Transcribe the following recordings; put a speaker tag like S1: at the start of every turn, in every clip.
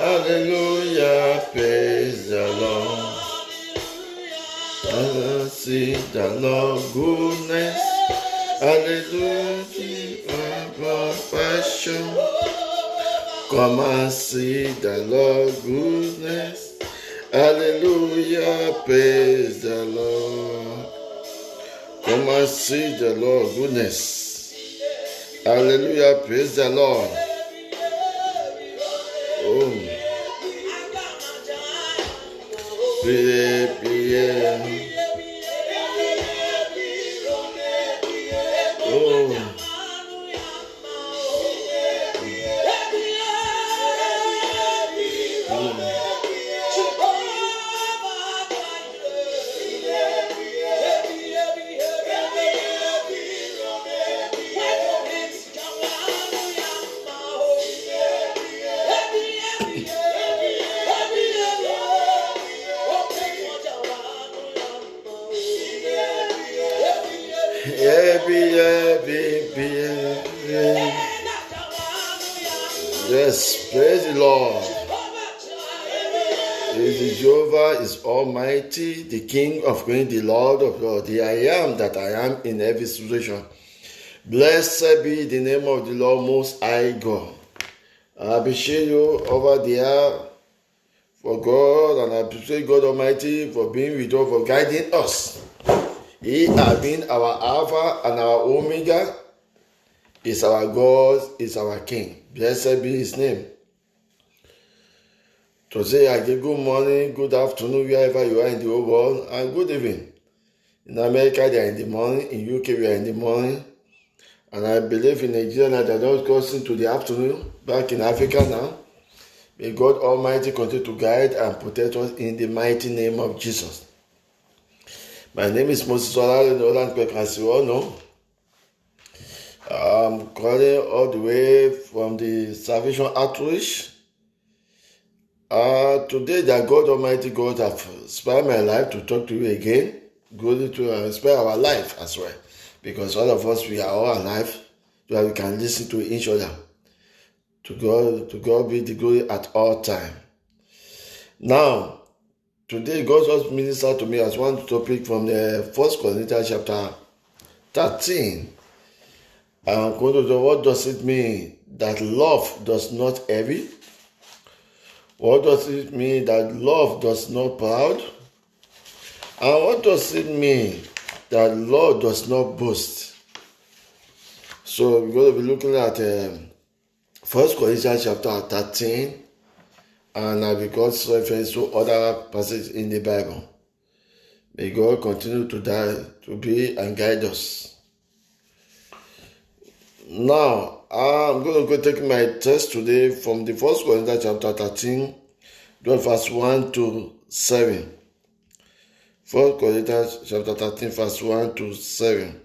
S1: Hallelujah, praise the Lord. And see the Lord goodness. Hallelujah, compassion. Come and see the Lord goodness. Hallelujah, praise the Lord. Come and see the Lord goodness. Hallelujah, praise the Lord. Oh, Yes, praise the Lord. Jehovah is Almighty, the King of Kings, the Lord of Lords, the I am that I am in every situation. Blessed be the name of the Lord Most High God. I appreciate you over there for God, and I appreciate God Almighty for being with us, for guiding us. He has been our Alpha and our Omega. Is our God, is our King. Blessed be His name. Today I give good morning, good afternoon, wherever you are in the whole world, and good evening. In America, they are in the morning. In UK, we are in the morning. And I believe in Nigeria that Lord goes into the afternoon, back in Africa now. May God Almighty continue to guide and protect us in the mighty name of Jesus. My name is Moses Olale Nolan Kwek, as you all know. I'm calling all the way from the Salvation Outreach. Today, that God Almighty God have spared my life to talk to you again. Good to spare our life as well. Because all of us, we are all alive, so that we can listen to each other. To God be the glory at all time. Now, today, God just ministered to me as one topic from the 1 Corinthians chapter 13. What does it mean that love does not envy? What does it mean that love does not proud? And what does it mean that love does not boast? So we're going to be looking at 1 Corinthians chapter 13, and I will God's reference to other passages in the Bible. May God continue to be and guide us. Now, I'm going to go take my text today from the 1 Corinthians chapter 13, verse 1 to 7. 1 Corinthians chapter 13, verse 1 to 7.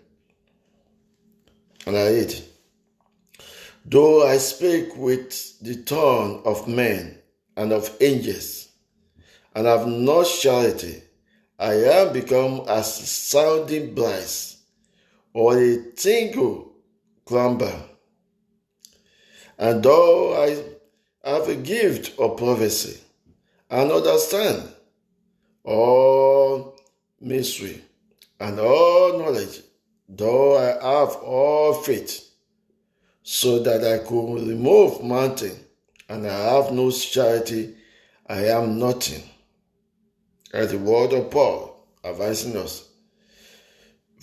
S1: And I read, though I speak with the tongue of men and of angels, and have not charity, I am become as sounding brass, or a tingle clamber. And though I have a gift of prophecy, and understand all mystery and all knowledge, though I have all faith, so that I could remove mountain, and I have no charity, I am nothing. As the word of Paul advising us.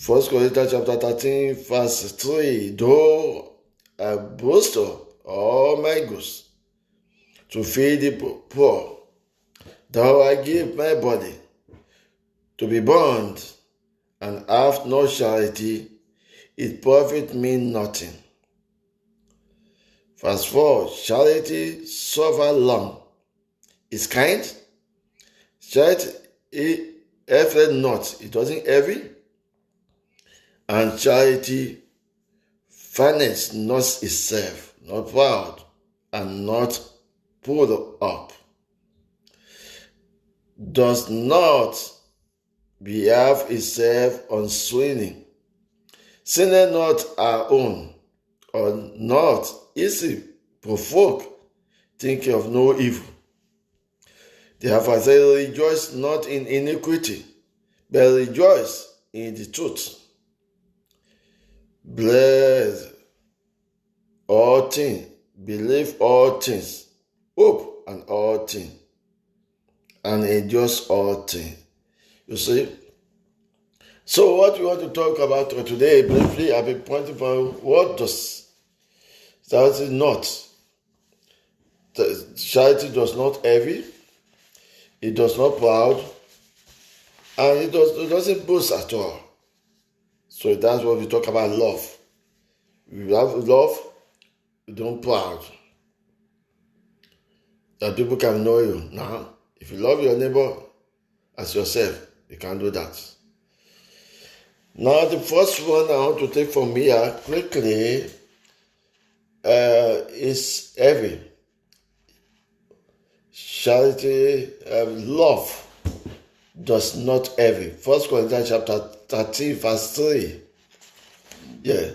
S1: 1 Corinthians chapter 13, verse 3, though I boast of all my goods to feed the poor, though I give my body to be burned, and have no charity, it profit me nothing. Verse 4, charity suffer long, is kind. Charity envieth not, it doesn't envy. And charity furnishes not itself, not proud, and not pulled up. Does not behave itself unswinging, sinning not our own, or not easy provoked, thinking of no evil, Therefore I say, rejoice not in iniquity, but rejoice in the truth. Bless all things, believe all things, hope and all things, and endure all things. You see? So what we want to talk about today, briefly, I've been pointing out what does charity not. Charity does not envy, it does not proud, and it doesn't boast at all. So that's what we talk about love. We have love, we don't proud. That people can know you. Now, if you love your neighbor as yourself, you can do that. Now, the first one I want to take from here quickly is envy. Charity, love does not envy. 1 Corinthians chapter 13, verse 3. Yeah.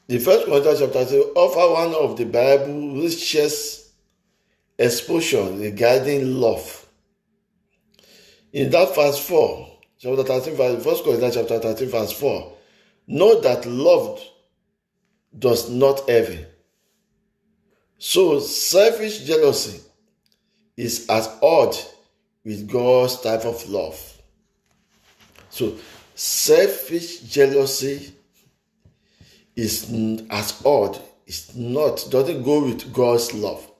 S1: The 1 Corinthians chapter 3 offer one of the Bible richest exposition regarding love. In that verse 4, chapter 13, 1 Corinthians chapter 13, verse 4, note that love does not envy. So selfish jealousy is at odds with God's type of love. So selfish jealousy is at odds, doesn't go with God's love.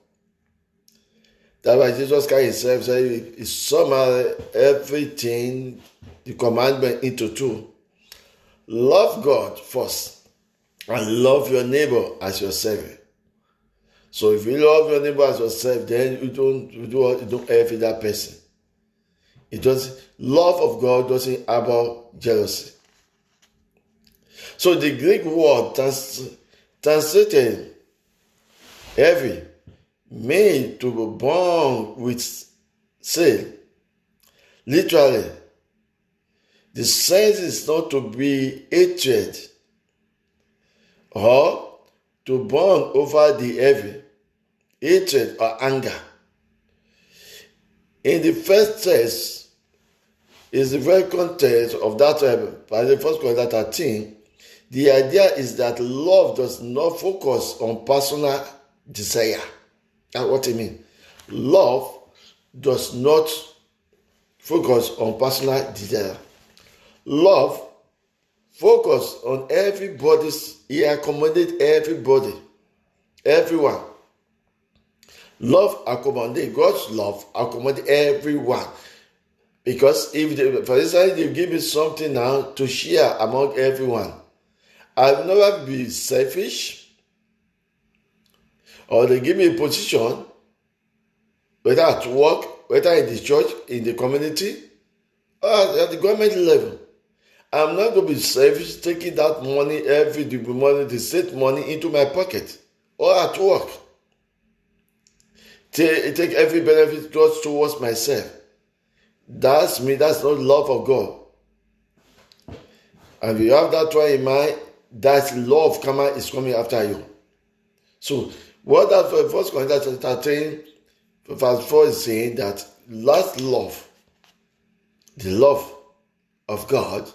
S1: That's why Jesus Christ himself said he summarized everything, the commandment, into two. Love God first and love your neighbor as yourself. So if you love your neighbor as yourself, then you don't envy that person. Love of God doesn't harbor jealousy. So the Greek word translated envy means to be born with zeal. Literally, the sense is not to be hatred or to burn over the envy, hatred or anger. In the first text, is the very context of that by the 1 Corinthians 13, the idea is that love does not focus on personal desire. That's what I mean. Love does not focus on personal desire. Love focus on everybody's, he accommodates everybody, everyone. Love accommodates, God's love accommodates everyone. Because if, for instance, they give me something now to share among everyone, I will never be selfish, or they give me a position, whether at work, whether in the church, in the community, or at the government level. I'm not going to be selfish taking that money, the state money into my pocket, or at work. Take every benefit towards myself. That's me, that's not love of God. And if you have that one in mind, that love is coming after you. So, what that 1 Corinthians 13, verse 4 is saying that last love, the love of God,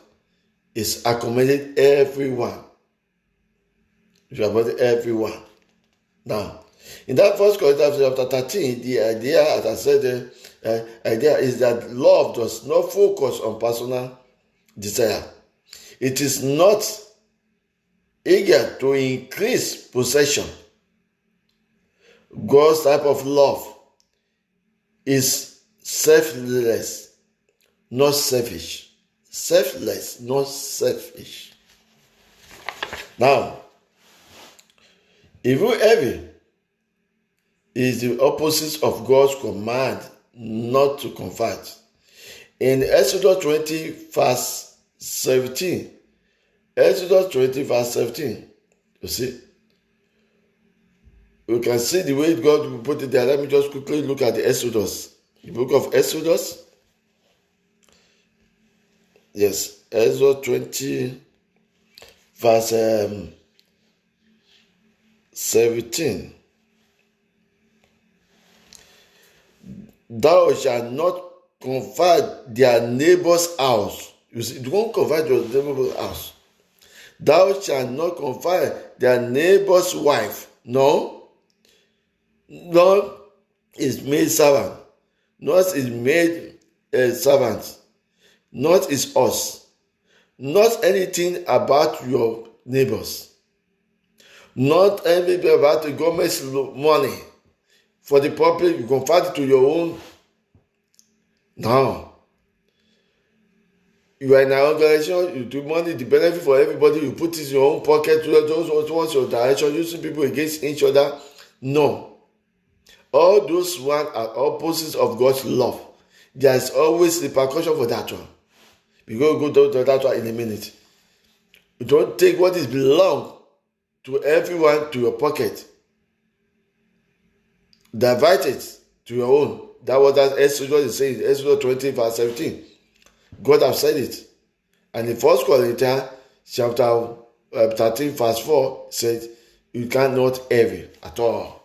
S1: is accommodating everyone. You accommodate everyone. Now, in that 1 Corinthians chapter 13, the idea, as I said, idea is that love does not focus on personal desire. It is not eager to increase possession. God's type of love is selfless, not selfish. Selfless, not selfish. Now, evil envy is the opposite of God's command not to convert. In Exodus 20, verse 17, Exodus 20, verse 17, you see, we can see the way God put it there. Let me just quickly look at the Exodus. The book of Exodus. Yes, Exodus 20, verse 17. thou shalt not covet their neighbor's house. You see, don't covet your neighbor's house. Thou shalt not covet their neighbor's wife. No, nor his maid servant, not his maid servant, not his horse, not anything about your neighbors, not anything about the government's money for the public. You convert it to your own. No. You are in an organization, you do money, the benefit for everybody, you put it in your own pocket towards your direction, using people against each other. No. All those ones are opposites of God's love. There is always repercussion for that one. We go to that one in a minute. You don't take what is belong to everyone to your pocket. Divide it to your own. That was that Exodus is saying, Exodus 20 verse 17. God has said it. And in 1 Corinthians chapter 13 verse 4 said, you cannot envy at all.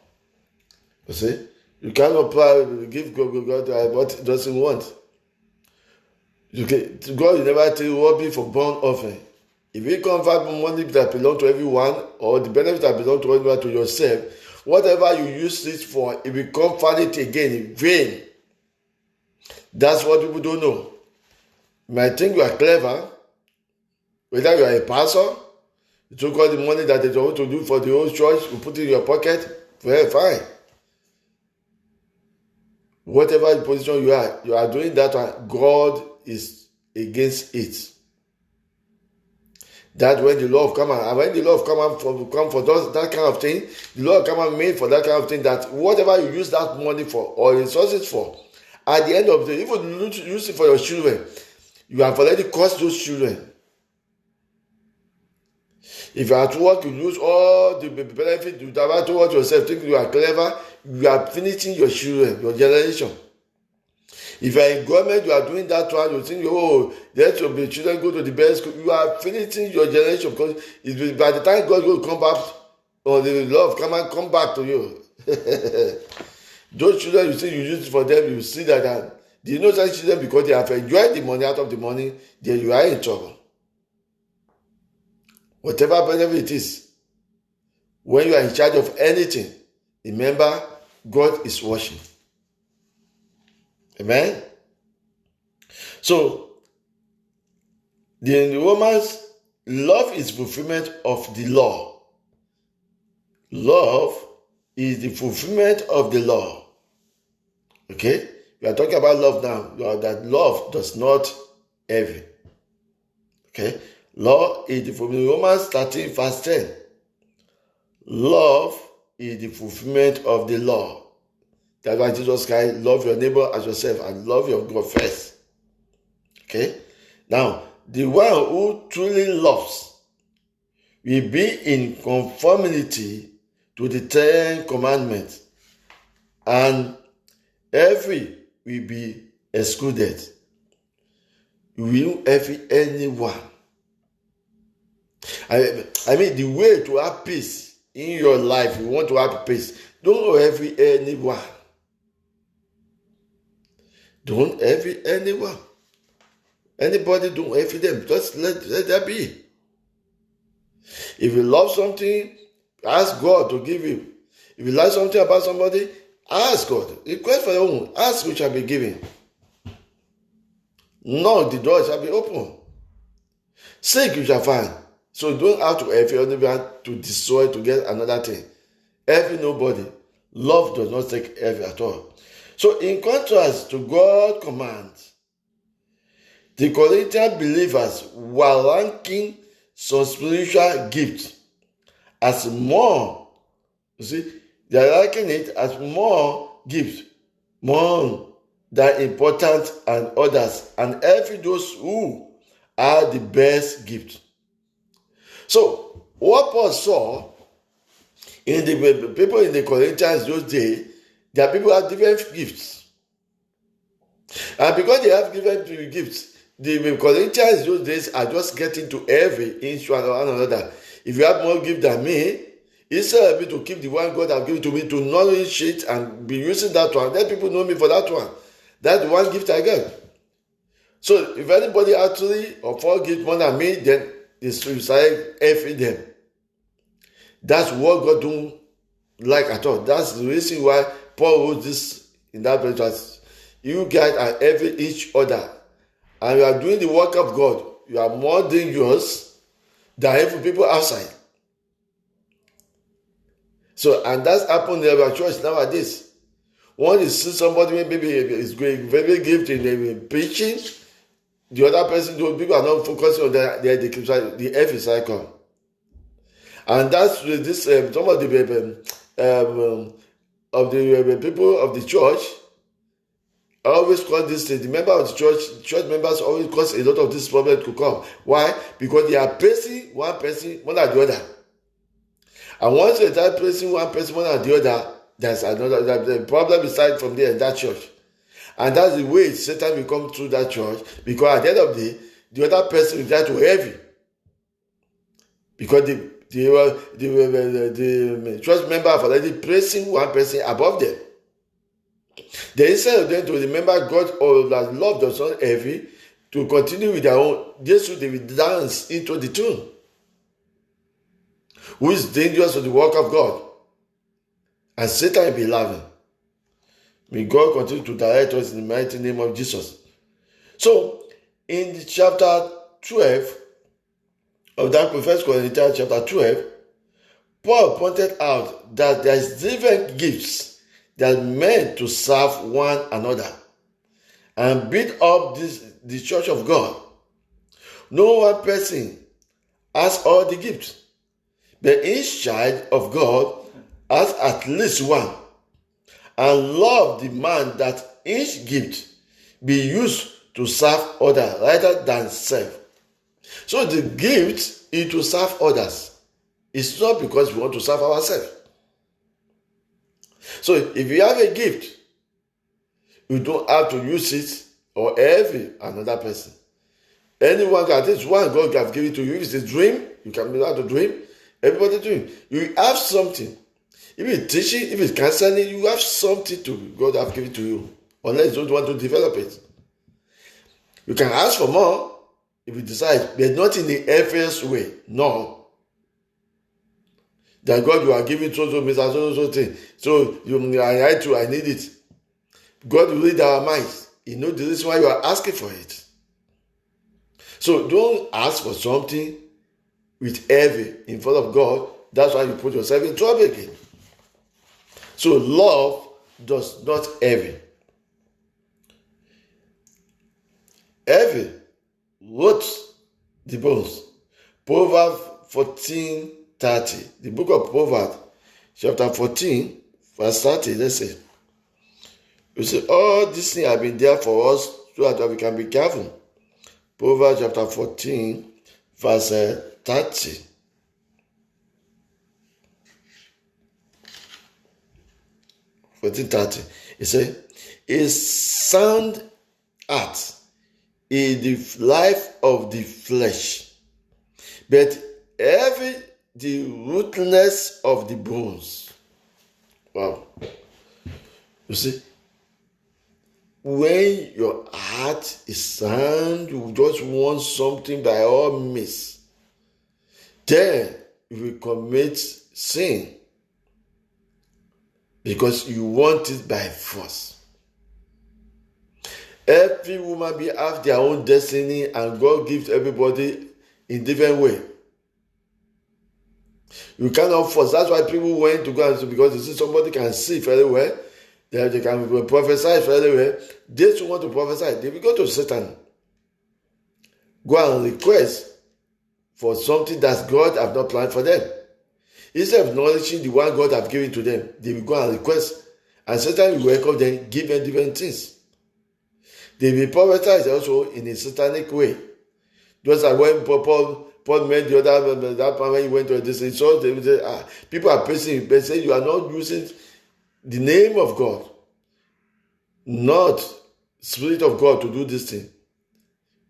S1: You see? You cannot give God what he doesn't want. God will never tell you what be for burnt offering. If you convert money that belongs to everyone or the benefit that belongs to everyone to yourself, whatever you use it for, it will come valid again in vain. That's what people don't know. You might think you are clever, whether you are a pastor, you took all the money that they want to do for the whole church, you put it in your pocket, well, fine. Whatever position you are doing that one, God is against it. That when the law come out, and when the law come for that kind of thing, the law come out made for that kind of thing, that whatever you use that money for or resources for, at the end of the day, even you use it for your children, you have already cost those children. If you are at work, you lose all the benefit you have towards yourself, think you are clever, you are finishing your children, your generation. If you are in government, you are doing that one, you think, oh, let your children go to the best school, you are finishing your generation, because by the time God will come back, or the love come back to you. Those children you see you use it for them, you see that the innocent children, because they have enjoyed the money out of the money, then you are in trouble. Whatever benefit it is, when you are in charge of anything, remember, God is watching. Amen? So, the Romans, love is fulfillment of the law. Love is the fulfillment of the law. Okay? We are talking about love now. That love does not envy. Okay? Law is the fulfillment. Romans 13 verse 10. Love is the fulfillment of the law. That's why Jesus Christ, love your neighbor as yourself and love your God first. Okay? Now, the one who truly loves will be in conformity to the 10 commandments, and every will be excluded. You will envy anyone. I mean, the way to have peace in your life, you want to have peace, don't envy anyone. Don't envy anyone. Anybody, don't envy them. Just let that be. If you love something, ask God to give you. If you like something about somebody, ask God. Request for your own. Ask, which shall be given. Knock, the door shall be open. Seek, you shall find. So you don't have to envy anyone to destroy, to get another thing. Envy nobody. Love does not take envy at all. So in contrast to God's commands, the Corinthian believers were ranking some spiritual gifts as more. You see, they are ranking it as more gifts, more than important and others, and every those who are the best gift. So what Paul saw in the people in the Corinthians those days, their people have different gifts. And because they have different gifts, the Corinthians those days are just getting to every each one or another. If you have more gift than me, Instead of me to keep the one God has given to me, to nourish it and be using that one, let people know me for that one. That's the one gift I get. So if anybody has 3 or 4 gifts more than me, then it's like effing them. That's what God don't like at all. That's the reason why Paul wrote this in that place. You guys are helping each other, and you are doing the work of God. You are more dangerous than helping people outside. So, and that's happened in our church nowadays. One is see somebody maybe is very gifted in preaching. The other person, those people are not focusing on the F cycle. And that's this some of the people of the church always call this thing. The member of the church members always cause a lot of this problem to come. Why? Because they are praising one person more than the other. And once they start praising one person more than the other, there's another the problem is starting from there in that church. And that's the way Satan will come through that church, because at the end of the day, the other person is there to heavy. Because the church member have already praising one person above them. They instead of them to remember God or that love the Son heavy, to continue with their own, they will dance into the tune, who is dangerous to the work of God. And Satan will be laughing. May God continue to direct us in the mighty name of Jesus. So, in chapter 12 of that 1 Corinthians chapter 12, Paul pointed out that there is different gifts that are meant to serve one another and build up the church of God. No one person has all the gifts, but each child of God has at least one. And love demands that each gift be used to serve others rather than self. So the gift is to serve others. It's not because we want to serve ourselves. So if you have a gift, you don't have to use it or every another person. Anyone can take one God has given to you. If it's a dream, you can be able to dream. Everybody dream. You have something. If it's teaching, if it's counseling, you have something to God have given to you. Unless you don't want to develop it. You can ask for more if you decide, but not in the obvious way. No. That God, you are giving so thing. So I need it. God will read our minds. He knows the reason why you are asking for it. So don't ask for something with heavy in front of God. That's why you put yourself in trouble again. So love does not heavy. Heavy rots the bones. Proverbs 14:30. The book of Proverbs, chapter 14, verse 30. Let's say. You see, all these things have been there for us so that we can be careful. Proverbs chapter 14, verse 30. It says, a sound heart is the life of the flesh, but heavy the rootedness of the bones. Wow. You see, when your heart is sound, you just want something by all means, then you will commit sin. Because you want it by force. Every woman be have their own destiny, and God gives everybody in different way. You cannot force. That's why people went to go and see, because they see somebody can see very well, they can prophesy very well. They who want to prophesy, they will go to Satan. Go and request for something that God have not planned for them. Instead of acknowledging the one God have given to them, they will go and request, and Satan will welcome them, give them different things. They will prophesy also in a satanic way. Just like when Paul met the other, that time when he went to this, he saw them say, people are praising, but say you are not using the name of God, not Spirit of God to do this thing.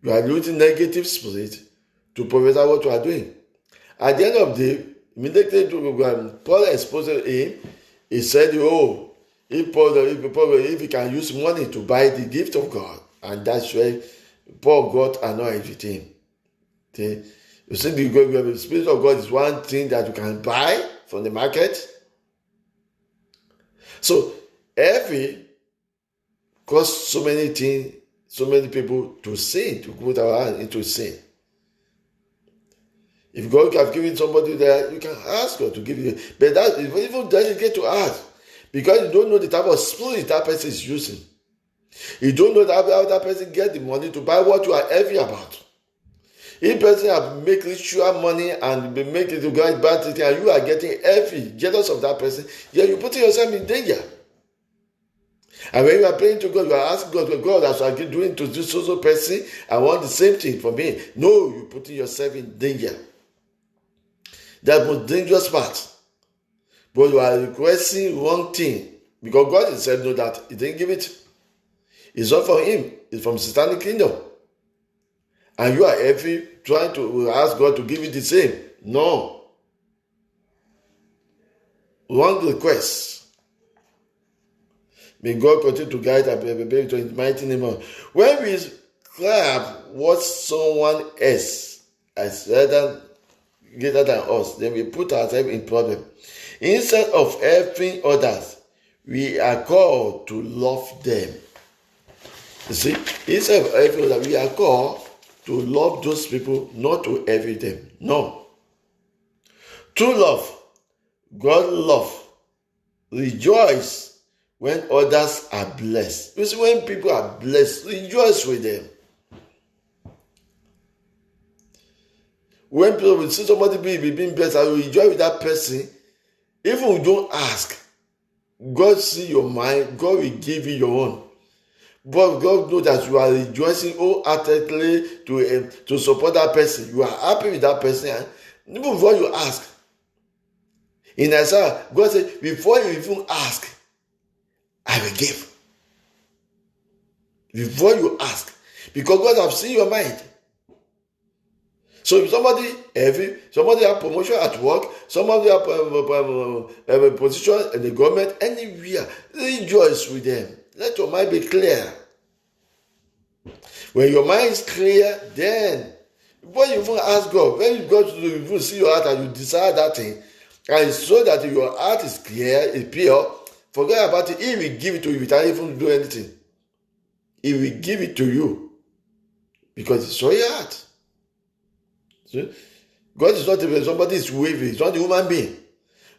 S1: You are using negative spirit to prophesy what you are doing. At the end of the day, Immediately Paul exposed him, he said, oh, if he can use money to buy the gift of God, and that's why Paul got annoyed with him. Okay? You see, the Spirit of God is one thing that you can buy from the market. So, every cause so many things, so many people to sin, to put our hand into sin. If God has given somebody there, you can ask God to give you. But that even doesn't get to ask, because you don't know the type of spirit that person is using. You don't know how that person get the money to buy what you are heavy about. If person have make ritual money and make it to get bad thing, and you are getting heavy, jealous of that person, yeah, you're putting yourself in danger. And when you are praying to God, you are asking God, as I keep doing to this social person, I want the same thing for me. No, you're putting yourself in danger. That's the most dangerous part. But you are requesting wrong thing, because God himself knows that he didn't give it. It's not from him, it's from Satanic kingdom. And you are heavy trying to ask God to give you the same. No. Wrong request. May God continue to guide our baby to his mighty name. When we grab what someone else has greater than us, then we put ourselves in problem. Instead of helping others, we are called to love them. You see, instead of helping others, we are called to love those people, not to envy them. No. True love, God love, rejoice when others are blessed. You see, when people are blessed, rejoice with them. When people will see somebody being blessed, I will rejoice with that person. Even if you don't ask, God see your mind, God will give you your own. But God knows that you are rejoicing wholeheartedly to support that person. You are happy with that person. And even before you ask, in Isaiah, God said, before you even ask, I will give. Before you ask. Because God has seen your mind. So if somebody have promotion at work, somebody have a position in the government, anywhere, rejoice with them. Let your mind be clear. When your mind is clear, then when you even ask God, when you go to even see your heart and you desire that thing, and so that your heart is clear, is pure, forget about it. He will give it to you without even doing anything. He will give it to you because it's your heart. See? God is not somebody is waving. It's not a human being.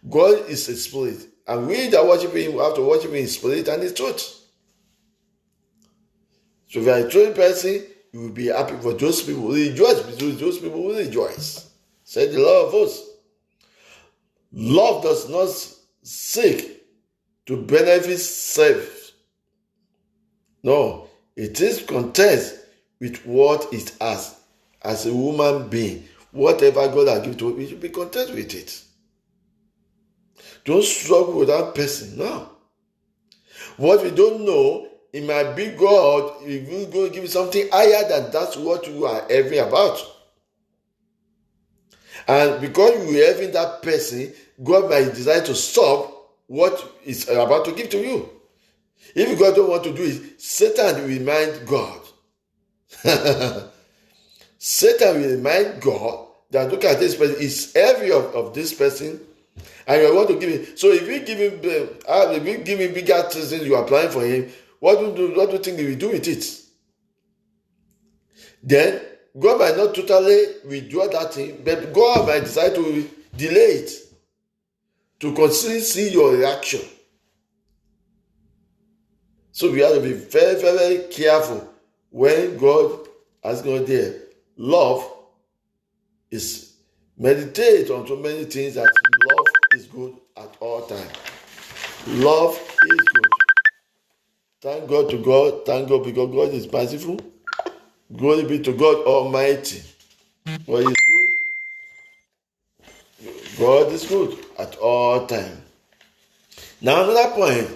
S1: God is a spirit, and we that worship him have to worship him in spirit and in truth. So if you are a true person, you will be happy for those people who rejoice, because those people will rejoice. Said the Lord of hosts. Love does not seek to benefit self. No, it is content with what it has as a human being. Whatever God has given to it, we should be content with it. Don't struggle with that person. No. What we don't know, it might be God, if you go give you something higher than that's what you are heavy about. And because you are having that person, God might decide to stop what is about to give to you. If God don't want to do it, Satan will remind God. Satan will remind God that look at this person, is heavy of this person, and you want to give him. So if you give him bigger things you are applying for him, what do you think he will do with it? Then God might not totally withdraw that thing, but God might decide to delay it to constantly see your reaction. So we have to be very, very careful when God has gone there. Love is meditate on so many things that love is good at all times. Love is good. Thank God to God. Thank God because God is merciful. Glory be to God Almighty. God is good. God is good at all times. Now another point.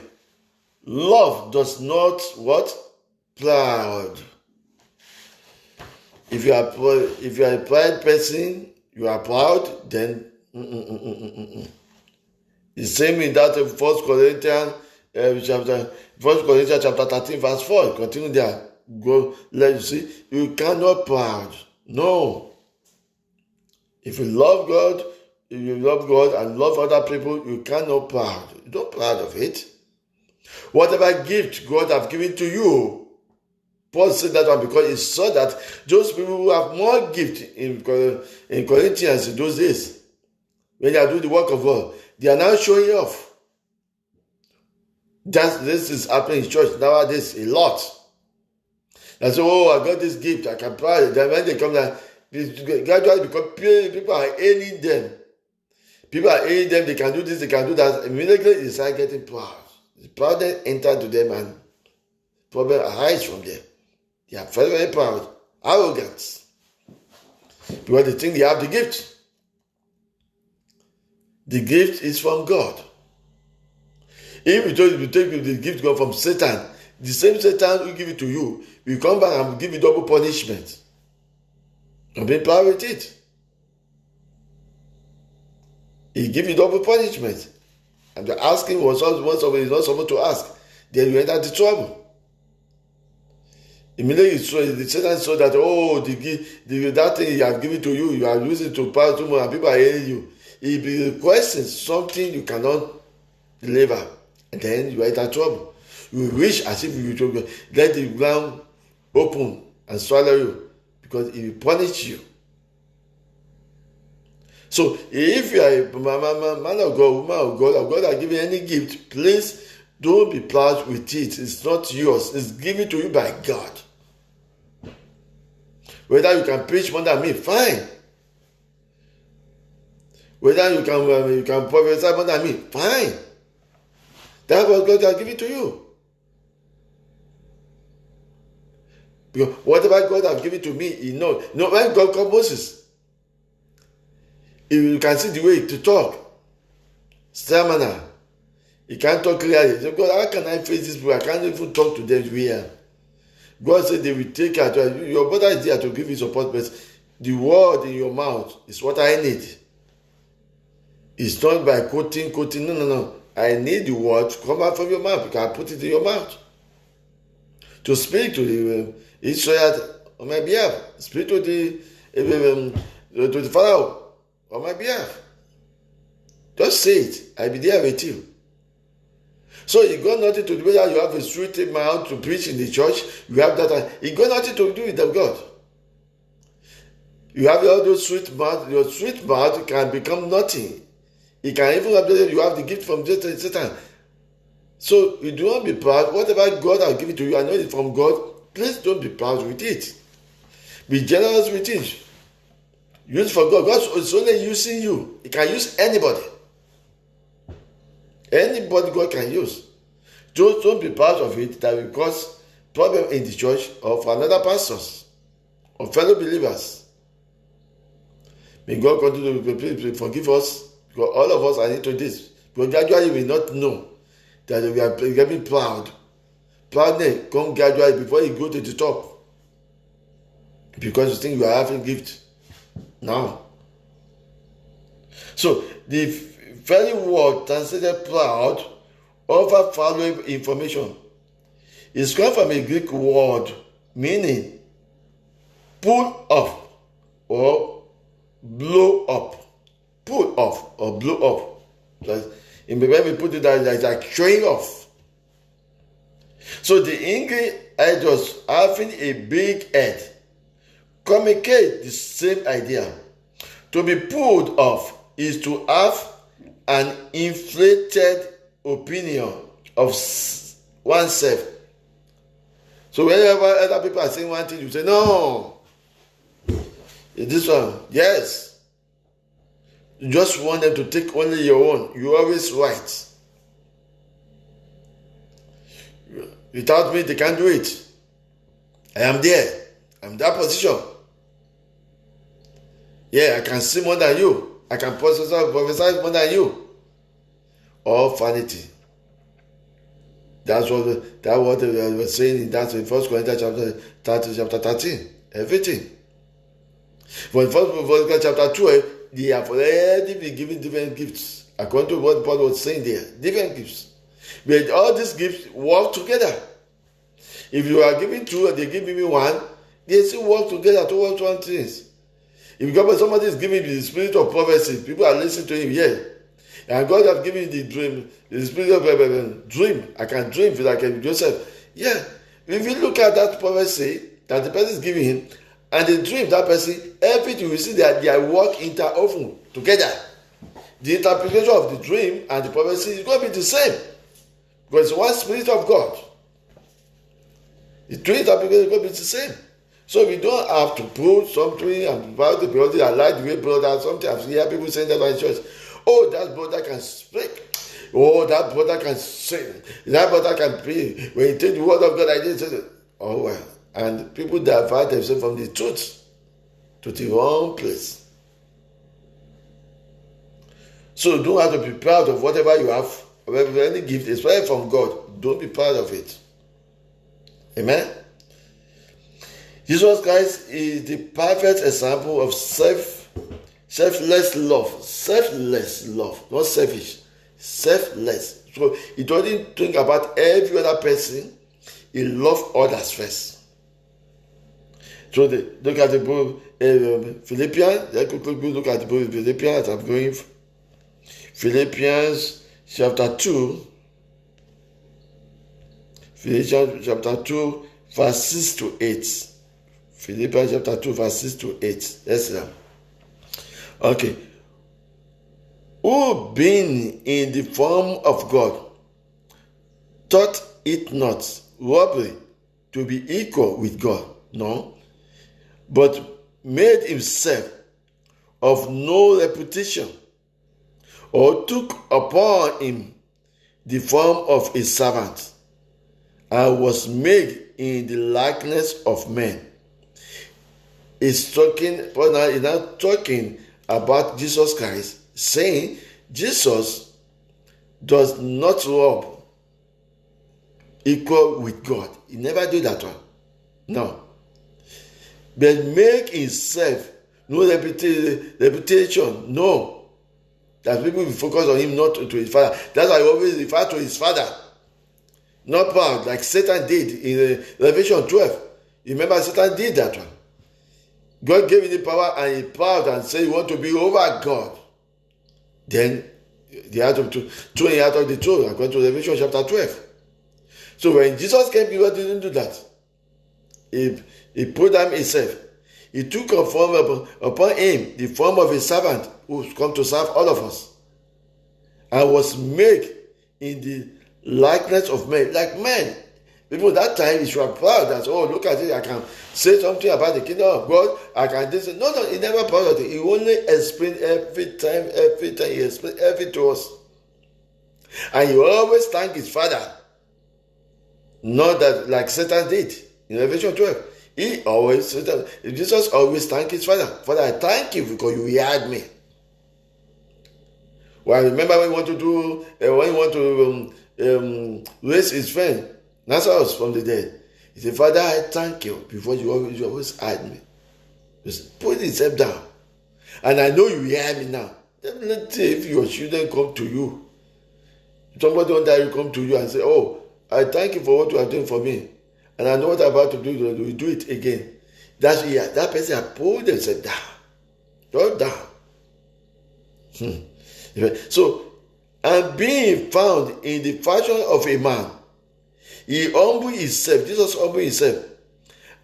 S1: Love does not what? Proud. If you are a proud person, you are proud, then The same in that 1 Corinthians chapter 13 verse 4. Continue there. Go, let you see. You cannot proud. No. If you love God, and love other people, you cannot proud. You're not proud of it. Whatever gift God have given to you, Paul said that one because he saw that those people who have more gift in Corinthians in those days, when they are doing the work of God, they are now showing off. This is happening in church nowadays a lot. And so, I got this gift, I can proud. Then when they come down, gradually because people are hailing them. People are hailing them, they can do this, they can do that. Immediately they start getting proud. The proud then enter to them and problem arises from them. They are very, very proud, arrogant. Because they think they have the gift. The gift is from God. If you take the gift God from Satan, the same Satan will give it to you. You come back and give you double punishment. Don't be proud with it. He give you double punishment. And the asking was what somebody is not supposed to ask. Then you enter the trouble. Immediately the Satan saw that, that thing he has given to you, you are using to pass too much and people are hearing you. He be requesting something you cannot deliver. And then you enter trouble. You wish as if you let the ground open and swallow you because he will punish you. So if you are a man of God, woman of God are giving any gift, please don't be proud with it. It's not yours. It's given to you by God. Whether you can preach more than me, fine. Whether you can prophesy more than me, fine. That's what God has given to you. Because whatever God has given to me, he knows. No, when God called Moses, you can see the way to talk. Stamina. He can't talk clearly. He said, God, how can I face this people? I can't even talk to them here. God said they will take care. Your brother is there to give you support, but the word in your mouth is what I need. It's not by quoting. No. I need the word to come out from your mouth. You can put it in your mouth. To speak to the Israel on my behalf. Speak to the Pharaoh on my behalf. Just say it. I'll be there with you. So you got nothing to do with that. You have a sweet mouth to preach in the church. You have that. You got nothing to do with that, God. You have all those sweet mouth. Your sweet mouth can become nothing. It can even have you have the gift from Satan. So you do not be proud. Whatever God has given to you, I know it from God. Please don't be proud with it. Be generous with it. Use for God. God is only using you. He can use anybody. Anybody God can use. Just don't be proud of it. That will cause problem in the church or for another pastors or fellow believers. May God continue to forgive us. Because all of us are into this. Because gradually we not know that we are getting proud. Proudness come gradually before you go to the top. Because you think you are having gift now. So the very word translated proud over following information is come from a Greek word meaning pull up or blow up. Pull off or blow up. In the way we put it that it's like showing off. So the English idols having a big head communicate the same idea. To be pulled off is to have an inflated opinion of oneself. So whenever other people are saying one thing, you say, no. This one, yes. You just want them to take only your own. You're always right. Without me, they can't do it. I am there. I'm in that position. Yeah, I can see more than you. I can prophesy more than you. All vanity. That's what they were saying in that in 1 Corinthians chapter 13. Everything. For in 1 Corinthians chapter 12, they have already been given different gifts. According to what Paul was saying there, different gifts. But all these gifts work together. If you are giving two and they give me one, they still work together towards one thing. If somebody is giving the spirit of prophecy, people are listening to him, yeah. And God has given you the dream, the spirit of dream. I can dream like Joseph. Yeah. If you look at that prophecy that the person is giving him, and the dream that person, everything you see that they work interwoven together. The interpretation of the dream and the prophecy is going to be the same. Because it's one spirit of God. The three interpretations are going to be the same. So we don't have to prove something and about the brother. I like the way brother, sometimes I hear people saying that in church. Oh, that brother can speak. Oh, that brother can sing. That brother can pray. When you take the word of God like this, oh well. And people divert themselves from the truth to the wrong place. So don't have to be proud of whatever you have, whatever any gift, especially from God. Don't be proud of it. Amen. Jesus Christ is the perfect example of selfless love. Selfless love, not selfish. Selfless. So he doesn't think about every other person. He loves others first. So look at the book Philippians. Let's quickly look at the book Philippians. I'm going Philippians chapter 2. Philippians chapter 2, verse 6 to 8. Philippians chapter 2, verse 6 to 8. Let's see that. Okay. Who being in the form of God, thought it not robbery to be equal with God, no, but made himself of no reputation, or took upon him the form of a servant, and was made in the likeness of men. He's now talking about Jesus Christ, saying Jesus does not rob equal with God. He never do that one. No. But make himself no reputation. No. That people will focus on him, not to his father. That's why I always refer to his father. Not proud, like Satan did in Revelation 12. You remember Satan did that one. God gave him the power and he proud and said he want to be over God. Then they had to throw him out of the throne according to Revelation chapter 12. So when Jesus came, God didn't do that. He put down himself. He took upon him the form of a servant who's come to serve all of us, and was made in the likeness of men, like men. People that time, he was proud that, oh, look at it, I can say something about the kingdom of God. I can do something. No, he never proud of it. He only explained every time, he explained everything to us. And he always thank his father. Not that like Satan did in Revelation 12. Jesus always thank his father. Father, I thank you because you heard me. Well, I remember when he want to raise his friend Lazarus from the dead. He said, Father, I thank you before you always heard me. Just put himself down. And I know you hear me now. Definitely if your children come to you, somebody one day will come to you and say, oh, I thank you for what you are doing for me. And I know what I'm about to do, we do it again. That person has pulled themselves down. Not down. So, and being found in the fashion of a man, he humbled himself, Jesus humbled himself,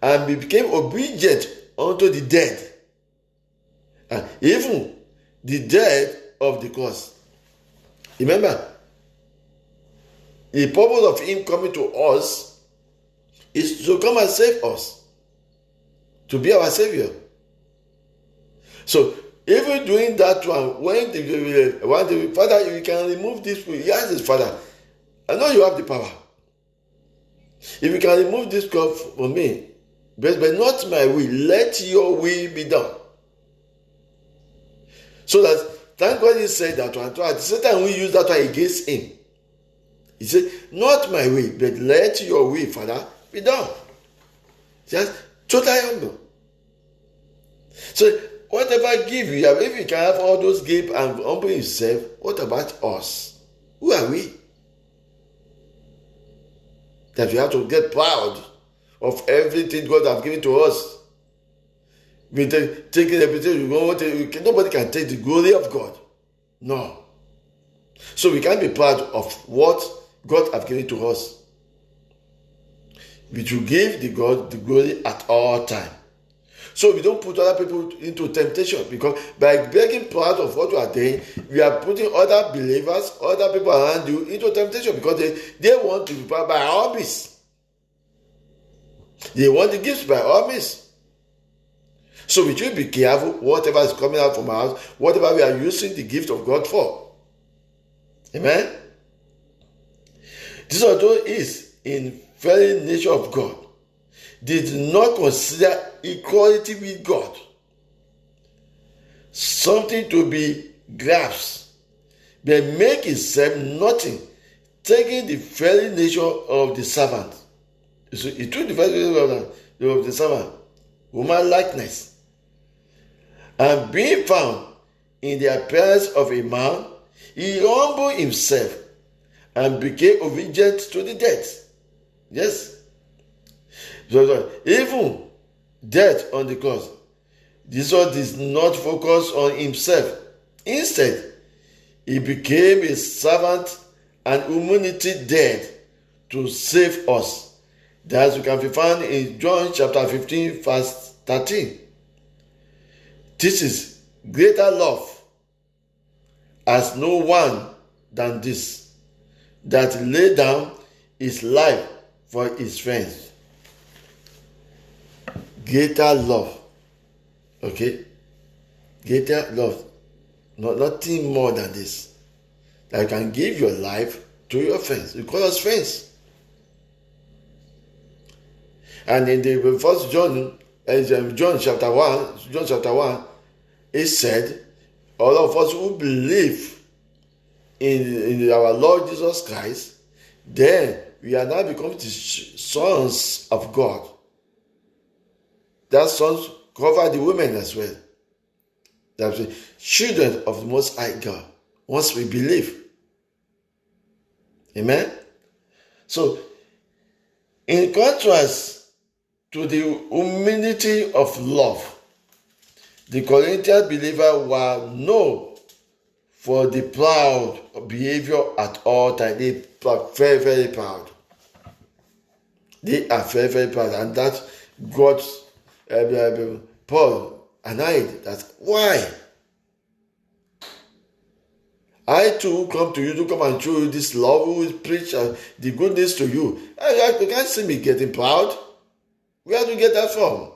S1: and became obedient unto the death. And even the death of the cross. Remember, the purpose of him coming to us is to come and save us, to be our Savior. So, even doing that one, when the Father, you can remove this. He asked his Father, I know you have the power. If you can remove this cup from me, but not my will, let your will be done. So that, thank God he said that one. At the same time, we use that one against him. He said, not my will, but let your will, Father, be done. Just totally humble. So whatever gift you have, if you can have all those gifts and humble himself, what about us? Who are we? That we have to get proud of everything God has given to us. We taking everything, nobody can take the glory of God. No. So we can't be proud of what God has given to us. We should give the God the glory at all times. So we don't put other people into temptation, because by being proud of what you are doing, we are putting other believers, other people around you into temptation, because they want to be proud by all means. They want the gifts by all means. So we should be careful whatever is coming out from our house, whatever we are using the gift of God for. Amen? This also is in very nature of God. Did not consider equality with God something to be grasped, but make himself nothing, taking the very nature of the servant. So he took the very nature of the servant, human likeness, and being found in the appearance of a man, he humbled himself and became obedient to the death. Yes. So even death on the cross, Jesus did not focus on himself. Instead, he became a servant and humanity dead to save us. That can be found in John chapter 15, verse 13. This is greater love as no one than this, that lay down his life for his friends. Greater love. Okay? Greater love. Nothing more than this. That you can give your life to your friends. You call us friends. And in the first John chapter 1, it said, all of us who believe in our Lord Jesus Christ, then we are now become the sons of God. That sons cover the women as well. That's the children of the Most High God. Once we believe. Amen? So, in contrast to the humility of love, the Corinthian believers were known for the proud behavior at all times. They are very, very proud. They are very, very proud. And that got Paul annoyed. That why? I too come to you to come and show you this love, who will preach the goodness to you. You can't see me getting proud. Where do you get that from?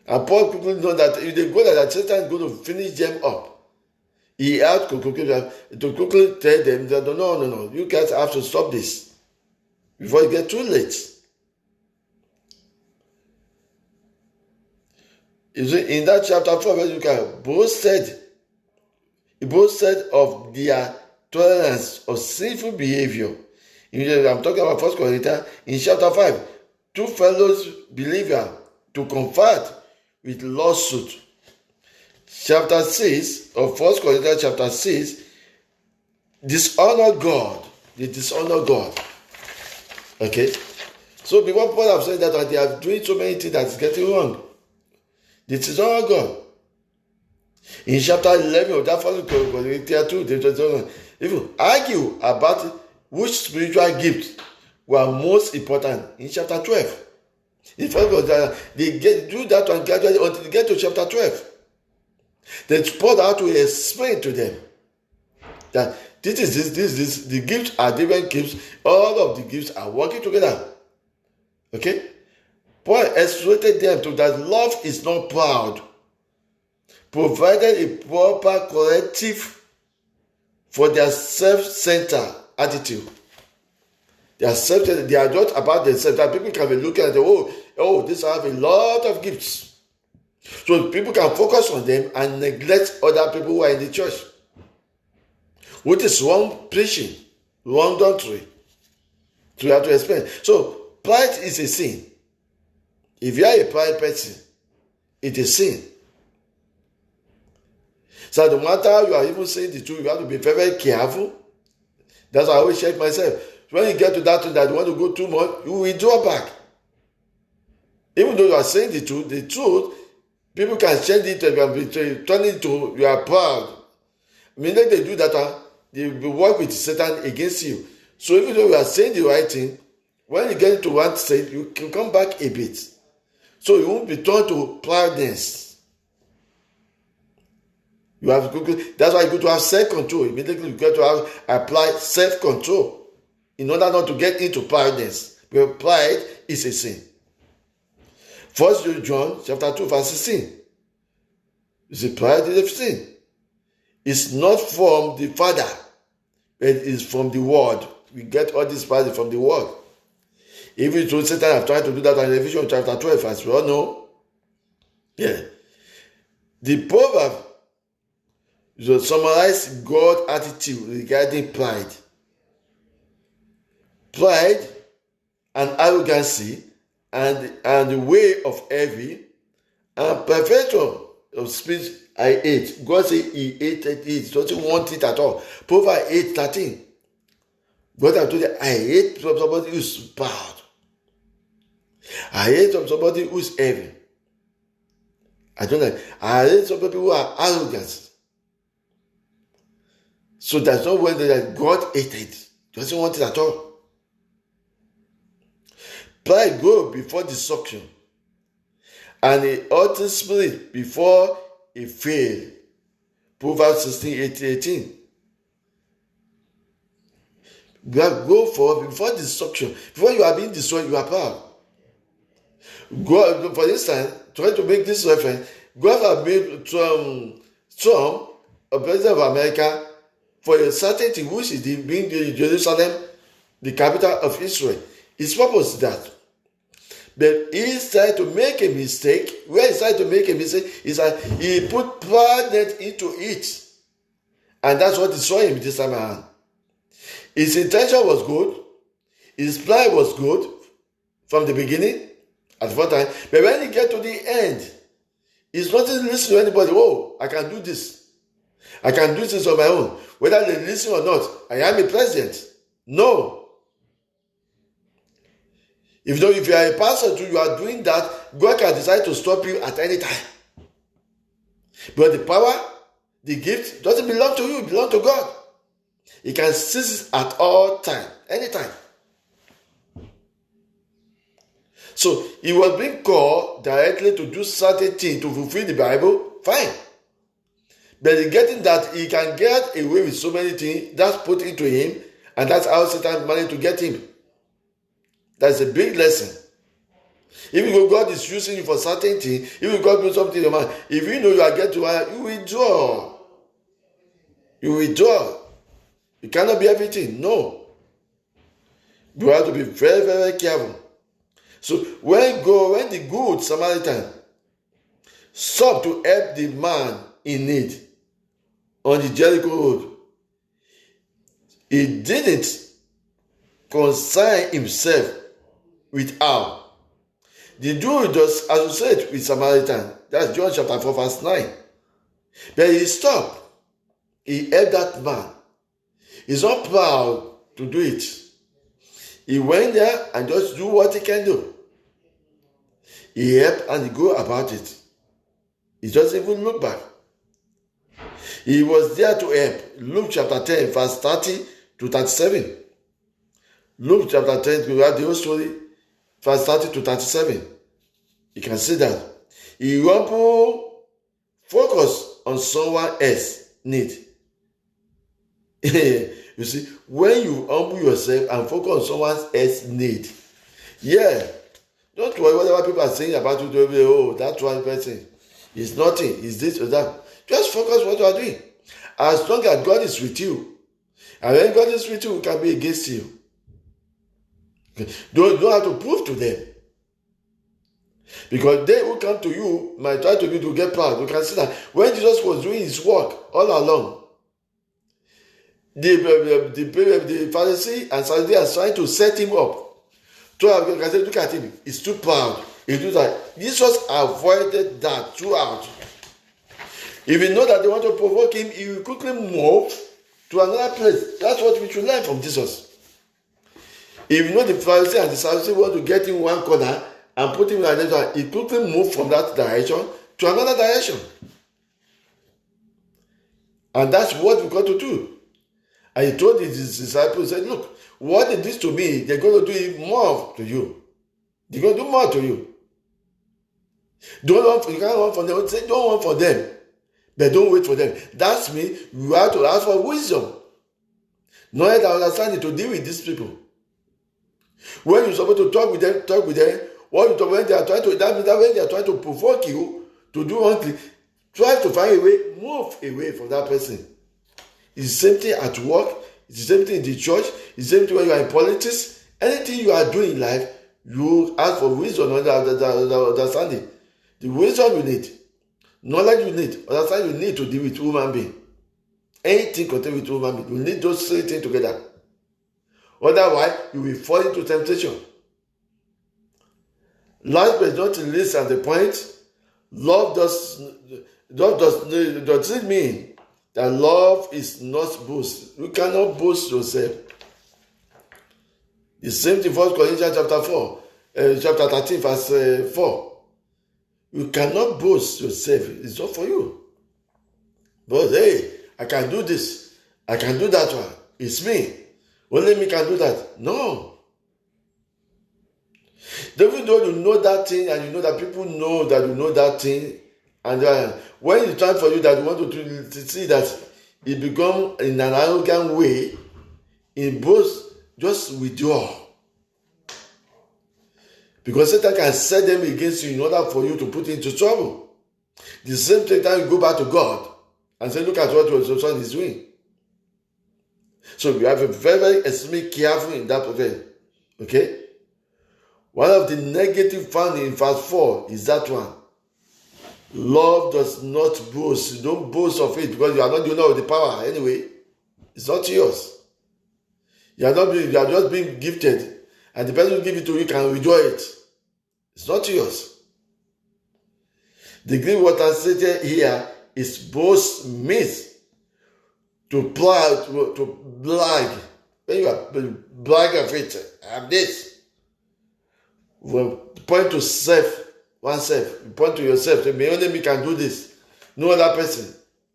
S1: And Paul quickly know that if they go that Satan is going to finish them up. He had to quickly tell them that no, you guys have to stop this before it gets too late. In that chapter 4, verse 2, boasted of their tolerance of sinful behavior. I'm talking about 1 Corinthians. In chapter 5, two fellows believers to comfort with lawsuit. Chapter 6 of 1 Corinthians chapter 6, dishonor God. They dishonor God. Okay? So before Paul have said that they are doing so many things that's getting wrong. They dishonor God. In chapter 11 of that 1 Corinthians 2, they even argue about which spiritual gifts were most important in chapter 12. In fact, they do that one gradually until they get to chapter 12. Then Paul had to explain to them that the gifts are different gifts. All of the gifts are working together. Okay? Paul exhorted them to that love is not proud, provided a proper corrective for their self-centered attitude. They are self-centered. They are not about themselves. That people can be looking at them, this have a lot of gifts. So people can focus on them and neglect other people who are in the church. What is wrong preaching, wrong doctrine? So you have to explain. So pride is a sin. If you are a pride person, it is sin. So no matter you are even saying the truth, you have to be very, very careful. That's why I always check myself. When you get to that thing that you want to go too much, you withdraw back. Even though you are saying the truth, people can change it and turn it to you are proud. Meaning they do that, they work with Satan against you. So even though you are saying the right thing, when you get into one state, you can come back a bit. So you won't be turned to proudness. You have to, that's why you got to have self-control. Immediately you got to apply self-control in order not to get into proudness. Because pride is a sin. 1 John chapter 2, verse 16. You see, pride is a sin. It's not from the Father, but it is from the Word. We get all this pride from the Word. Even though Satan have tried to do that in Ephesians chapter 12, as we all know. Yeah. The proverb summarize God's attitude regarding pride. Pride and arrogancy and the way of envy and perfection of speech I hate. God said he hated it. He doesn't want it at all. Proverbs 8:13. God has told you, I hate somebody who's proud. I hate somebody who's heavy. I don't like. I hate some people who are arrogant. So there's no way that God hated. He doesn't want it at all. Pride goes before destruction, and a haughty spirit before a fail. Proverbs 16:18. God go before destruction. Before you are being destroyed, you are proud. God, for instance, trying to make this reference, God has made Trump a president of America for a certain thing, which is being Jerusalem, the capital of Israel. His purpose is that. But he tried to make a mistake. Where he tried to make a mistake is that he put pride into it. And that's what destroyed him this time around. His intention was good. His plan was good from the beginning, at the first time. But when he get to the end, he's not listening to anybody. Oh, I can do this. I can do this on my own. Whether they listen or not, I am a president. No. If you are a pastor too, you are doing that, God can decide to stop you at any time. But the power, the gift, doesn't belong to you, it belongs to God. He can seize it at all time, anytime. So he was being called directly to do certain things to fulfill the Bible, fine. But in getting that, he can get away with so many things, that's put into him, and that's how Satan managed to get him. That's a big lesson. Even God is using you for certain things, even God do something in your mind, if you know you are getting to where you withdraw. You withdraw. You cannot be everything. No. You have to be very, very careful. So when the good Samaritan stopped to help the man in need on the Jericho road, he didn't concern himself with her. The Jew just associate with Samaritan. That's John chapter 4, verse 9. But he stopped. He helped that man. He's not proud to do it. He went there and just do what he can do. He helped and he go about it. He doesn't even look back. He was there to help. Luke chapter 10, verse 30 to 37. Luke chapter 10, we have the whole story, verse 30 to 37. You can see that. He will focus on someone else's need. You see, when you humble yourself and focus on someone else's need, yeah, don't worry whatever people are saying about you. Oh, that one person is nothing, is this or that. Just focus on what you are doing. As long as God is with you, and when God is with you, it can be against you. Okay. Don't have to prove to them. Because they who come to you might try to be to get proud. You can see that when Jesus was doing his work all along, the Pharisee and Sadducees are trying to set him up. So I can say, look at him, he's too proud. He do that. Jesus avoided that throughout. If you know that they want to provoke him, he will quickly move to another place. That's what we should learn from Jesus. If you know the Pharisees and the Sadducees want to get in one corner and put him in another, he quickly move from that direction to another direction. And that's what we got to do. And he told his disciples, he said, look, what they did to me, they're going to do it more to you. They're going to do more to you. You can't run from them. Say, don't run for them. But don't wait for them. That's me. You have to ask for wisdom. Knowledge and understanding to deal with these people. When you're supposed to talk with them, talk with them. When they are trying to, that means that when they are trying to provoke you to do one thing, try to find a way, move away from that person. It's the same thing at work. It's the same thing in the church. It's the same thing when you are in politics. Anything you are doing in life, you ask for wisdom and understanding. The wisdom you need, knowledge you need, understanding you need to deal with human being. Anything contained with human being, you need those three things together. Otherwise, you will fall into temptation. Last but not least at the point, love doesn't mean that love is not boast. You cannot boast yourself. The same thing, 1 Corinthians chapter 13, verse 4. You cannot boast yourself. It's not for you. But hey, I can do this. I can do that one. It's me. Only me can do that. No. Even though you know that thing and you know that people know that you know that thing, and when it's time for you that you want to see that it become in an arrogant way, in both, just withdraw. Because Satan can set them against you in order for you to put into trouble. The same time you go back to God and say, look at what your son is doing. So we have to be very, very extremely careful in that way. Okay? One of the negative found in verse 4 is that one. Love does not boast. You don't boast of it because you are not the owner of the power anyway. It's not yours. You are just being gifted. And the person who give it to you can withdraw it. It's not yours. The Greek word translated here is boast means to brag. When you are brag of it, I have this. Well, point to oneself. You point to yourself. Only me can do this. No other person.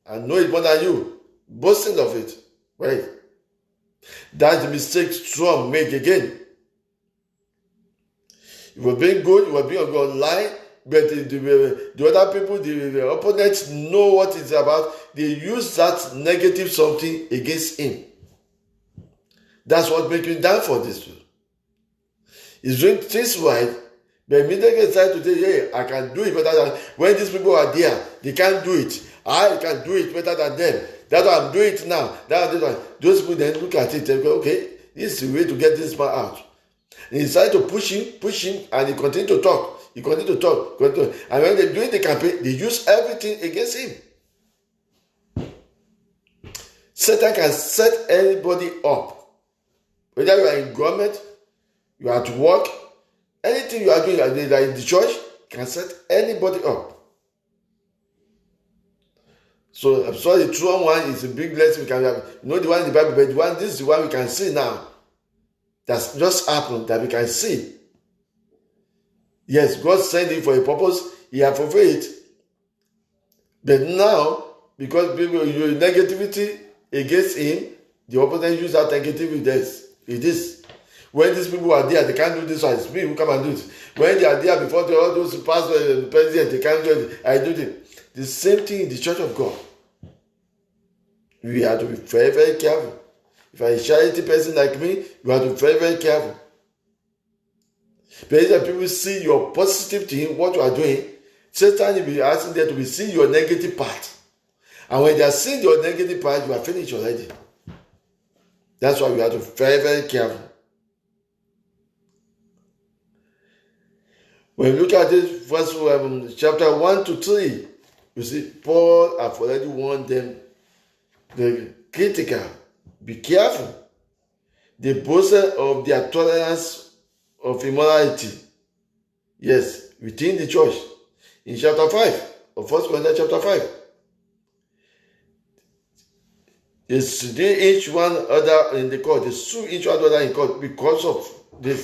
S1: I know it more than you. Boasting of it. Right? That's the mistake Trump make again. You were being good, you were being online, but the other people, the opponents know what it's about. They use that negative something against him. That's what makes you down for this. He's doing things right, but immediately decide to say, hey, I can do it better than when these people are there. They can't do it. I can do it better than them. That's why I'm doing it now. Those people then look at it and go, okay, this is the way to get this man out. And he decided to push him, and he continued to talk. And when they're doing the campaign, they use everything against him. Satan can set anybody up. Whether you are in government, you are at work, anything you are doing like in the church, can set anybody up. So I'm sorry, the true one is a big lesson we can have. You know the one in the Bible, but this is the one we can see now. That's just happened that we can see. Yes, God sent him for a purpose. He has fulfilled it. But now, because people use negativity against him, the opponent use that negativity with this. When these people are there, they can't do this one. It's me who come and do it. When they are there before all those pastors and presidents, they can't do it. I do it. The same thing in the church of God. We have to be very, very careful. If you're a charity person like me, you have to be very, very careful. Because if people see your positive thing, what you are doing, Satan will be asking them to be seeing your negative part. And when they are seeing your negative part, you are finished already. That's why we have to be very, very careful. When you look at this verse, chapter 1 to 3, you see, Paul has already warned them, the critical, be careful. They boasted of their tolerance of immorality. Yes, within the church. In chapter 5 of 1 Corinthians chapter 5. They each one other in the court. They sue each one other in court because of the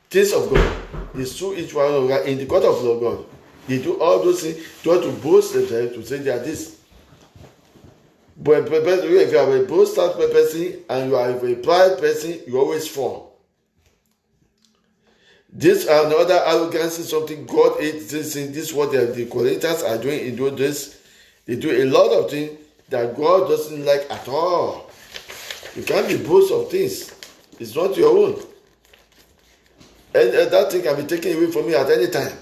S1: things of God. They sue each one another in the court of God. They do all those things to boast themselves, to say they are this. But if you are a boastful person and you are a pride person, you always fall. This and other arrogance is something God hates. This is what the Corinthians are doing in doing this. They do a lot of things that God doesn't like at all. You can't be boast of things. It's not your own. And that thing can be taken away from you at any time.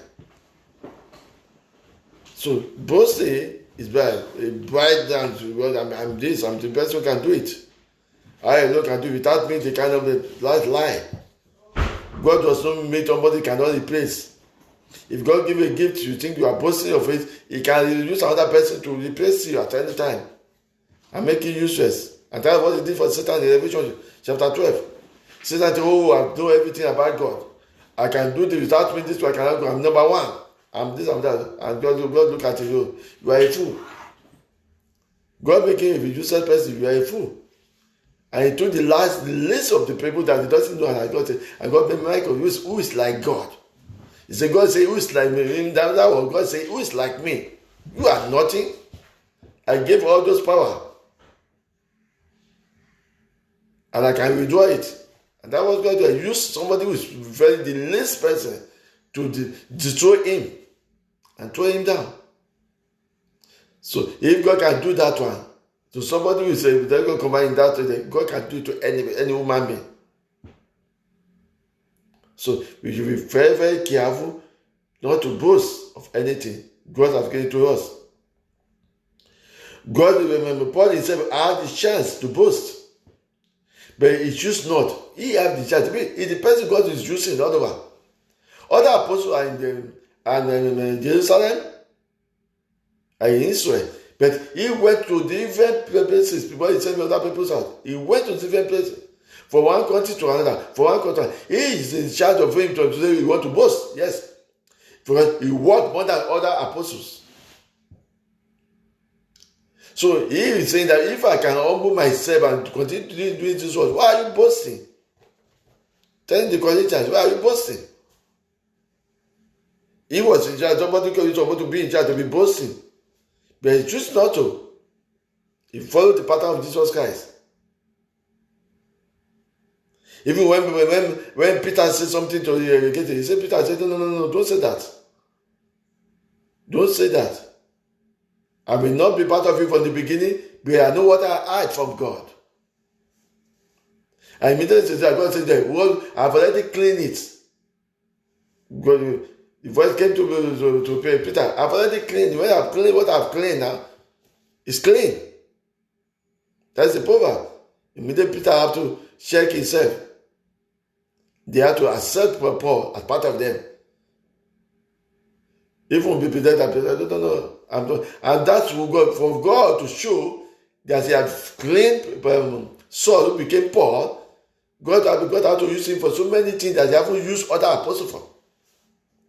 S1: So boasting is bad. Bright down to God. I'm this. I'm the best who can do it. I alone can do it. Without me, they cannot lie. God does not make somebody cannot replace. If God give a gift, you think you are boasting of it, He can use another person to replace you at any time and make you useless. And that's what He did for Satan in Revelation chapter 12. Satan said, "Oh, I know everything about God. I can do this without me. This way I cannot go. I'm number one. I'm this, I'm that." And God look at you. You are a fool. God making you a useless person. You are a fool. And He took the list of the people that He doesn't know, and God said, and God made Michael who is like God. He said, God say, who is like me? In that one, God say, who is like me? You are nothing. I gave all those power. And I can withdraw it. And that was God to use somebody who is very the least person to destroy him and throw him down. So if God can do that one to somebody who is a God command that way, God can do it to any human being. So we should be very, very careful not to boast of anything God has given to us. God, remember, Paul himself had the chance to boast, but he chose not. He had the chance. It depends on God is using all over. Other apostles are in Jerusalem and in Israel, but he went to different places. People he sent other people's house. He went to different places. From one country to another. For one country. He is in charge of him to say he want to boast. Yes. Because he worked more than other apostles. So he is saying that if I can humble myself and continue doing this work, why are you boasting? Telling the Corinthians, why are you boasting? He was in charge. Somebody to be in charge, to be boasting. But he chose not to. He followed the pattern of Jesus Christ. Even when Peter said something to he said, Peter said, no, don't say that. Don't say that. I may not be part of it from the beginning, but I know what I hide from God. And immediately God said, well, I've already cleaned it. God, the voice came to Peter, I've already cleaned. When I've cleaned what I've cleaned now, it's clean. That's the proverb. Immediately Peter have to check himself. They have to accept Paul as part of them. Even be pretend that no, I'm not. And that's for God to show that he had cleaned Saul, who became Paul. God had to use him for so many things that he haven't used other apostles for.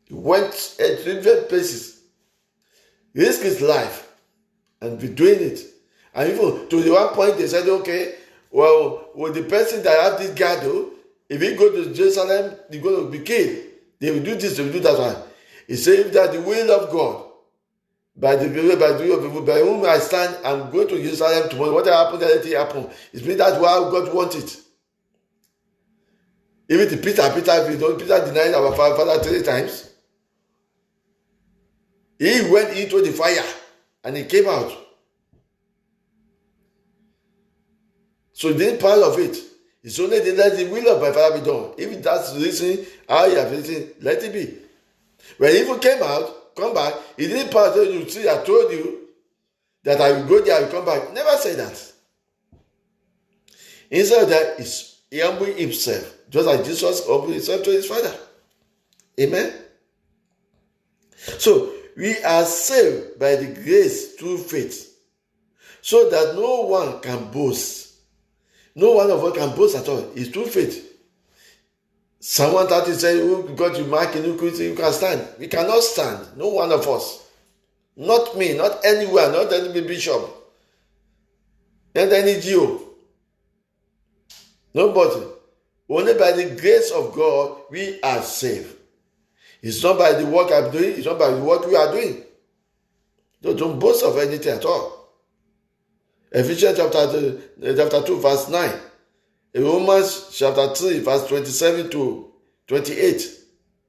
S1: He went at different places, risked his life, and be doing it. And even to the one point they said, okay, well, the person that have this guard, if he go to Jerusalem, he's going to be killed. They will do this, they will do that one. He said that the will of God, by whom I stand, I'm going to Jerusalem tomorrow. What happened, anything happen. It's means that's why God wants it. Even to Peter denied our Father 3 times. He went into the fire and he came out. So this part of it. It's only let the will of my Father be done. If that's the reason how you have written, let it be. When he even came out, come back, he didn't pass you. See, I told you that I will go there, I will come back. Never say that. Instead of that, he humbled himself, just like Jesus humbled himself to his Father. Amen. So we are saved by the grace through faith, so that no one can boast. No one of us can boast at all. It's through faith. Psalm 130 says, who got you mark in iniquity, you can stand. We cannot stand. No one of us. Not me, not anywhere, not any bishop, not any Geo. Nobody. Only by the grace of God, we are saved. It's not by the work I'm doing, it's not by the work we are doing. Don't boast of anything at all. Ephesians chapter 2, verse 9. Romans chapter 3, verse 27 to 28.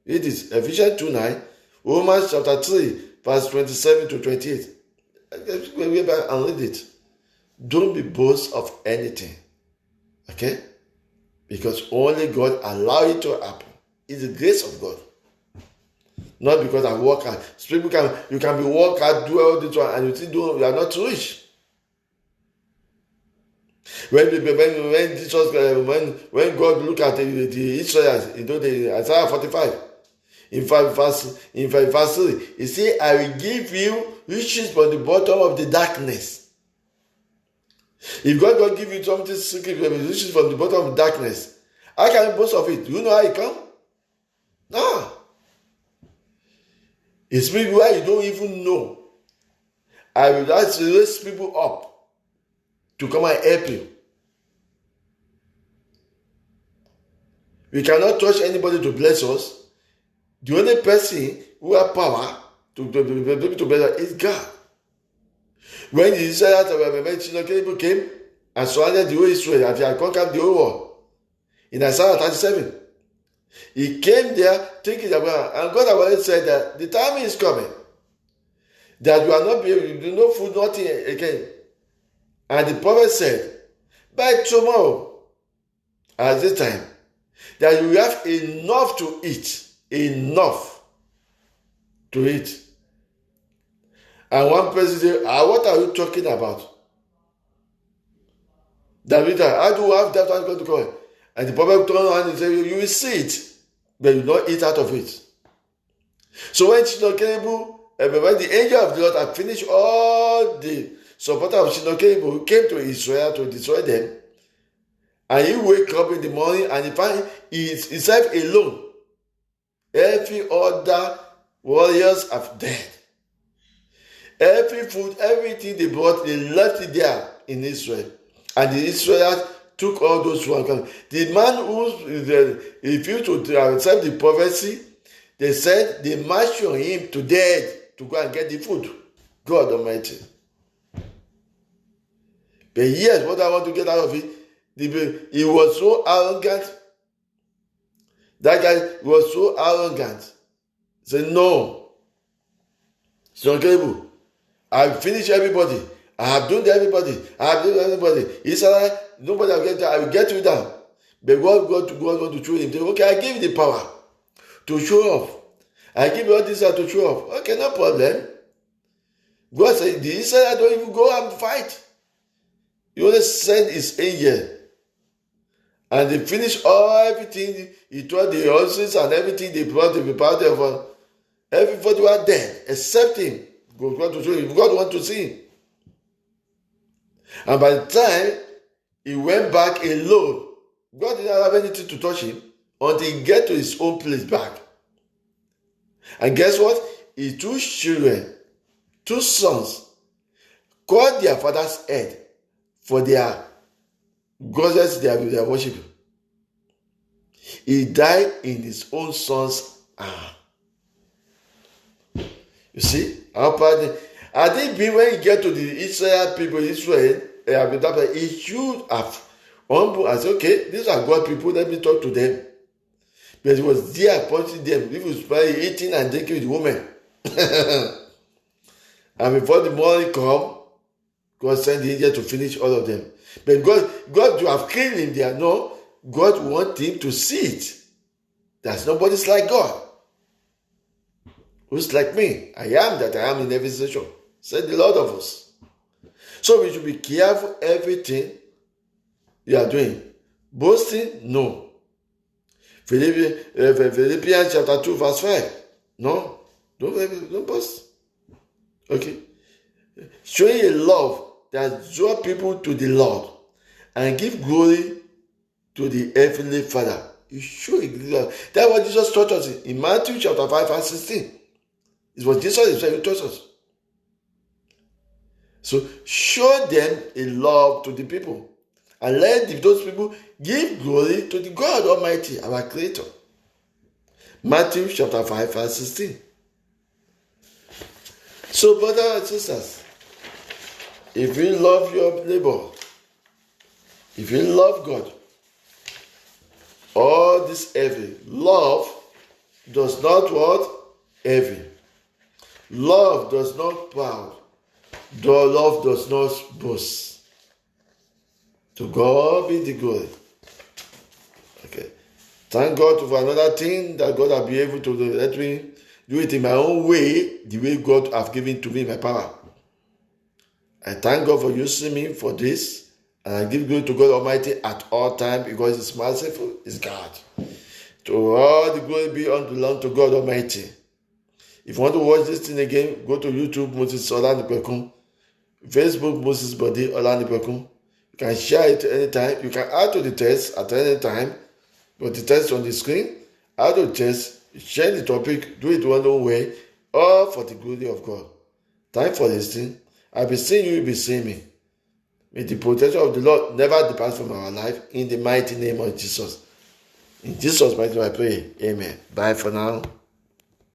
S1: It is Ephesians 2, 9. Romans chapter 3, verse 27 to 28. Go back and read it. Don't be boast of anything. Okay? Because only God allows it to happen. It's the grace of God. Not because I work hard. You can be work hard, do all this one, and you think you are not rich. When Jesus, when God look at the Israelites, in Isaiah 45, in 5 verse 3, he said, I will give you riches from the bottom of the darkness. If God give you something secret, riches from the bottom of the darkness, how can you boast of it? Do you know how it come? No. It's people where you don't even know. I will like to raise people up to come and help you. We cannot touch anybody to bless us. The only person who has power to bless us is God. When the Israelites came and surrounded the whole Israel, and they had conquered the whole world, in Isaiah 37, he came there thinking about, and God already said that the time is coming that you will not be able to do no food, nothing again. And the prophet said, by tomorrow, at this time, that you will have enough to eat. Enough to eat. And one person said, what are you talking about? David, how do you have that one going to come? And the prophet turned around and said, you will see it, but you will not eat out of it. So when the angel of the Lord had finished all the supporters of Shinokebu who came to Israel to destroy them, and he wake up in the morning and he find himself alone. Every other warriors have died. Every food, everything they brought, they left it there in Israel. And the Israelites took all those ones. The man who refused to accept the prophecy, they said they marched on him to death to go and get the food. God Almighty. But yes, what I want to get out of it, he was so arrogant. That guy was so arrogant. He said, no. It's not capable. I've finished everybody. I have done everybody. I have done everybody. He said, nobody will get down. I will get you down. But God want to show him. Okay, I give you the power to show off. I give you all this to show off. Okay, no problem. God said, the Israelites don't even go and fight. He only sent his angel. And they finished everything. He told the horses and everything they brought to be part of. Everybody was dead except him. God want to show him. God want to see him. And by the time he went back alone, God didn't have anything to touch him until he get to his own place back. And guess what? His two children, two sons, cut their father's head for their goddess they are worshiping. He died in his own son's arm. You see? How bad? I think when you get to the Israel people, he should have humble and say, okay, these are God people, let me talk to them. But he was there punching them. He was probably eating and drinking with the woman. And before the morning come, God sent the angel to finish all of them. But God to have killed him there. No, God wants him to see it. There's nobody's like God. Who's like me? I am that I am in every situation. Said the Lord of us. So we should be careful everything you are doing. Boasting? No. Philippians chapter 2 verse 5. No. Don't boast. Okay. Showing a love that draws people to the Lord and give glory to the Heavenly Father. You show a great love. That's what Jesus taught us in Matthew chapter 5 verse 16. It's what Jesus is trying to teach us. So show them a love to the people. And let those people give glory to the God Almighty, our Creator. Matthew chapter 5 verse 16. So brothers and sisters, if you love your neighbor, if you love God, all this heavy, love does not what? Heavy. Love does not proud. Love does not boast. To God be the glory. Okay. Thank God for another thing that God will be able to do. Let me do it in my own way, the way God has given to me my power. I thank God for using me for this, and I give glory to God Almighty at all times because He's merciful, is God. To all the glory be unto God Almighty. If you want to watch this thing again, go to YouTube Moses Olanipekun, Facebook Moses Body Olanipekun. You can share it anytime. You can add to the text at any time. But the text on the screen, add to the text, share the topic, do it one own way, all for the glory of God. Thanks for listening. I'll be seeing you, you'll be seeing me. May the protection of the Lord never depart from our life in the mighty name of Jesus. In Jesus' mighty name I pray. Amen. Bye for now.